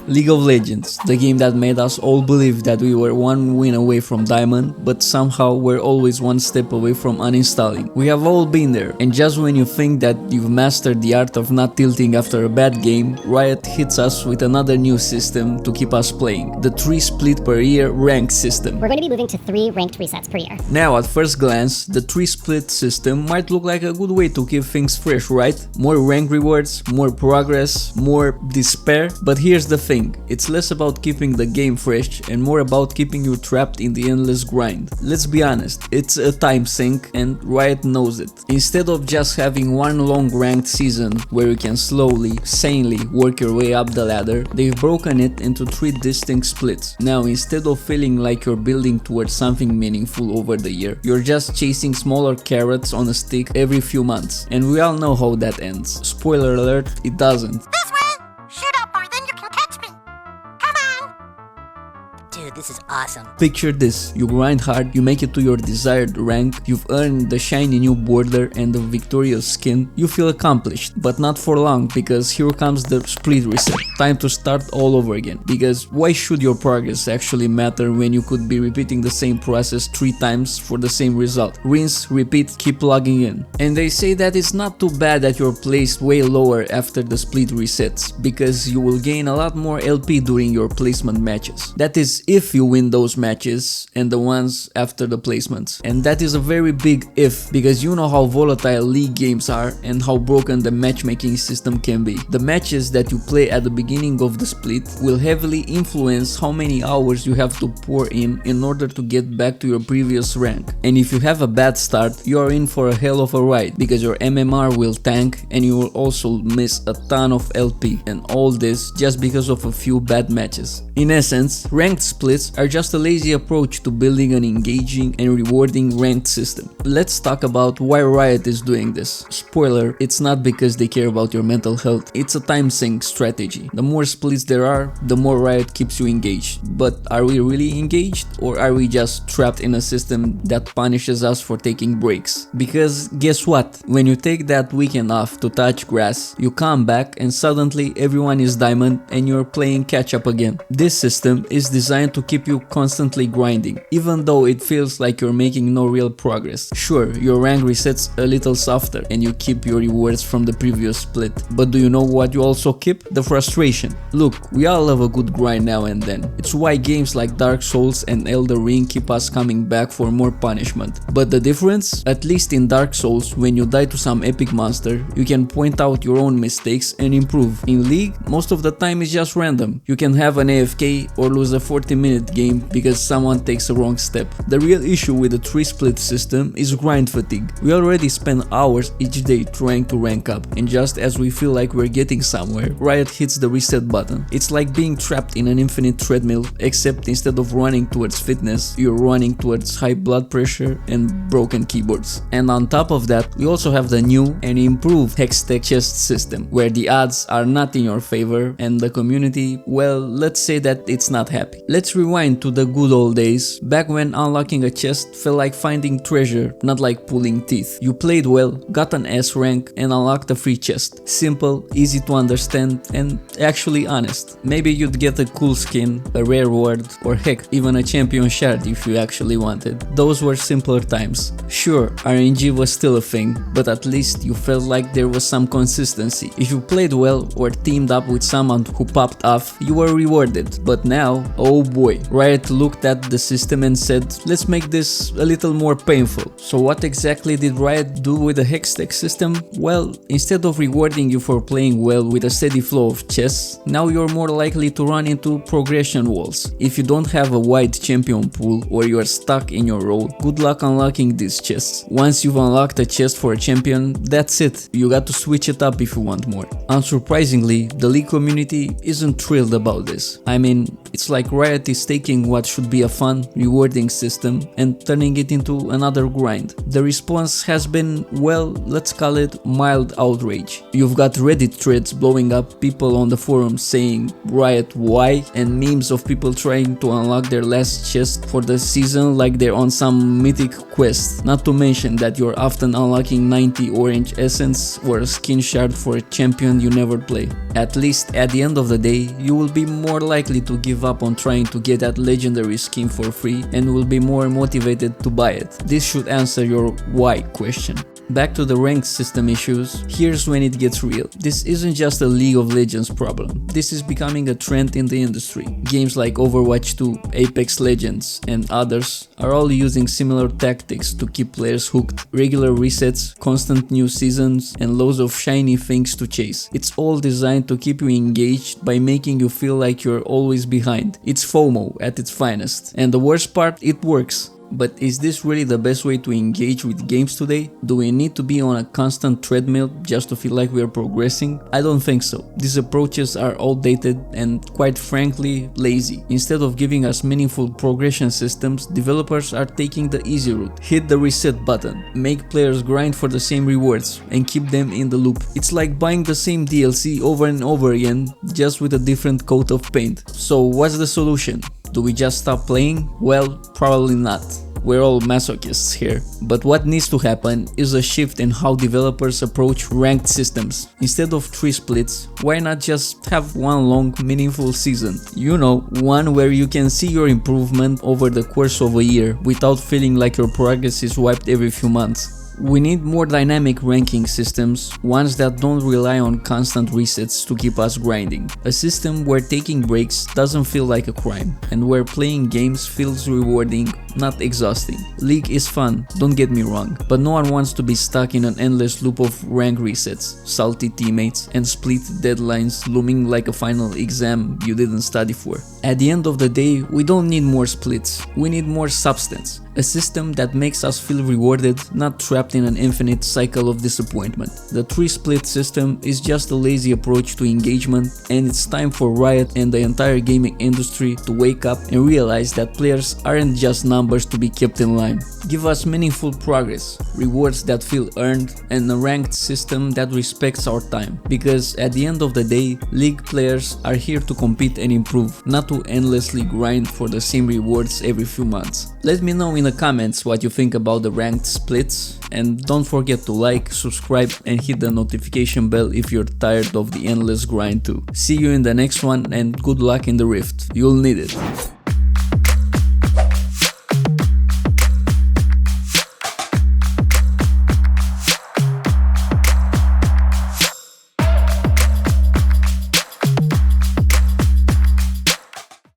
League of Legends, the game that made us all believe that we were one win away from Diamond, but somehow we're always one step away from uninstalling. We have all been there, and just when you think that you've mastered the art of not tilting after a bad game, Riot hits us with another new system to keep us playing, the 3 split per year ranked system. We're going to be moving to 3 ranked resets per year. Now, at first glance, the 3 split system might look like a good way to keep things fresh, right? More rank rewards, more progress, more despair. But here's the thing, it's less about keeping the game fresh and more about keeping you trapped in the endless grind. Let's be honest, it's a time sink and Riot knows it. Instead of just having one long ranked season where you can slowly, sanely work your way up the ladder, they've broken it into 3 distinct splits. Now, instead of feeling like you're building towards something meaningful over the year, you're just chasing smaller carrots on a stick every few months. And we all know how that ends. Spoiler alert, it doesn't. This way! Shoot up or then you can catch me! Come on! Dude, this is awesome. Picture this, you grind hard, you make it to your desired rank, you've earned the shiny new border and the victorious skin, you feel accomplished, but not for long, because here comes the split reset. Time to start all over again, because why should your progress actually matter when you could be repeating the same process 3 times for the same result? Rinse, repeat, keep logging in. And they say that it's not too bad that you're placed way lower after the split resets, because you will gain a lot more LP during your placement matches. That is if you win those matches and the ones after the placements. And that is a very big if, because you know how volatile league games are and how broken the matchmaking system can be. The matches that you play at the beginning of the split will heavily influence how many hours you have to pour in order to get back to your previous rank. And if you have a bad start, you are in for a hell of a ride, because your MMR will tank and you will also miss a ton of LP, and all this just because of a few bad matches. In essence, ranked splits are just a lazy approach to building an engaging and rewarding ranked system. Let's talk about why Riot is doing this. Spoiler, it's not because they care about your mental health, it's a time sink strategy. The more splits there are, the more Riot keeps you engaged. But are we really engaged, or are we just trapped in a system that punishes us for taking breaks? Because guess what? When you take that weekend off to touch grass, you come back and suddenly everyone is diamond and you're playing catch up again. This system is designed to keep you constantly grinding, even though it feels like you're making no real progress. Sure, your rank resets a little softer and you keep your rewards from the previous split, but do you know what you also keep? The frustration. Look, we all love a good grind now and then. It's why games like Dark Souls and Elden Ring keep us coming back for more punishment. But the difference? At least in Dark Souls, when you die to some epic monster, you can point out your own mistakes and improve. In League, most of the time it's just random. You can have an AFK or lose a 40-minute game because someone takes a wrong step. The real issue with the 3 split system is grind fatigue. We already spend hours each day trying to rank up, and just as we feel like we're getting somewhere, Riot hits the reset button. It's like being trapped in an infinite treadmill, except instead of running towards fitness, you're running towards high blood pressure and broken keyboards. And on top of that, we also have the new and improved Hextech chest system, where the odds are not in your favor and the community, well, let's say that it's not happy. Let's rewind to the good old days, back when unlocking a chest felt like finding treasure, not like pulling teeth. You played well, got an S rank, and unlocked a free chest. Simple, easy to understand, and actually honest. Maybe you'd get a cool skin, a rare ward, or heck, even a champion shard if you actually wanted. Those were simpler times. Sure, RNG was still a thing, but at least you felt like there was some consistency. If you played well or teamed up with someone who popped off, you were rewarded. But now, oh boy, Riot looked at the system and said, let's make this a little more painful. So what exactly did Riot do with the Hextech system? Well, instead of rewarding you for playing well with a steady flow of chests, now you're more likely to run into progression walls. If you don't have a wide champion pool or you are stuck in your role, good luck unlocking these chests. Once you've unlocked a chest for a champion, that's it. You got to switch it up if you want more. Unsurprisingly, the League community isn't thrilled about this. I mean, It's like Riot is taking what should be a fun, rewarding system and turning it into another grind. The response has been, well, let's call it mild outrage. You've got Reddit threads blowing up, people on the forums saying Riot why, and memes of people trying to unlock their last chest for the season like they're on some mythic quest. Not to mention that you're often unlocking 90 orange essence or a skin shard for a champion you never play. At least at the end of the day, you will be more likely to give up on trying to get that legendary skin for free and will be more motivated to buy it. This should answer your why question. Back to the ranked system issues, here's when it gets real. This isn't just a League of Legends problem, this is becoming a trend in the industry. Games like Overwatch 2, Apex Legends and others are all using similar tactics to keep players hooked. Regular resets, constant new seasons and loads of shiny things to chase. It's all designed to keep you engaged by making you feel like you're always behind. It's FOMO at its finest. And the worst part, it works. But is this really the best way to engage with games today? Do we need to be on a constant treadmill just to feel like we are progressing? I don't think so. These approaches are outdated and, quite frankly, lazy. Instead of giving us meaningful progression systems, developers are taking the easy route. Hit the reset button, make players grind for the same rewards, and keep them in the loop. It's like buying the same DLC over and over again, just with a different coat of paint. So what's the solution? Do we just stop playing? Well, probably not. We're all masochists here. But what needs to happen is a shift in how developers approach ranked systems. Instead of 3 splits, why not just have one long, meaningful season? You know, one where you can see your improvement over the course of a year without feeling like your progress is wiped every few months. We need more dynamic ranking systems, ones that don't rely on constant resets to keep us grinding. A system where taking breaks doesn't feel like a crime, and where playing games feels rewarding, not exhausting. League is fun, don't get me wrong, but no one wants to be stuck in an endless loop of rank resets, salty teammates, and split deadlines looming like a final exam you didn't study for. At the end of the day, we don't need more splits, we need more substance. A system that makes us feel rewarded, not trapped in an infinite cycle of disappointment. The 3-split system is just a lazy approach to engagement, and it's time for Riot and the entire gaming industry to wake up and realize that players aren't just numbers to be kept in line. Give us meaningful progress, rewards that feel earned, and a ranked system that respects our time. Because at the end of the day, League players are here to compete and improve, not to endlessly grind for the same rewards every few months. Let me know in the comments what you think about the ranked splits, and don't forget to like, subscribe and hit the notification bell if you're tired of the endless grind too. See you in the next one and good luck in the Rift, you'll need it.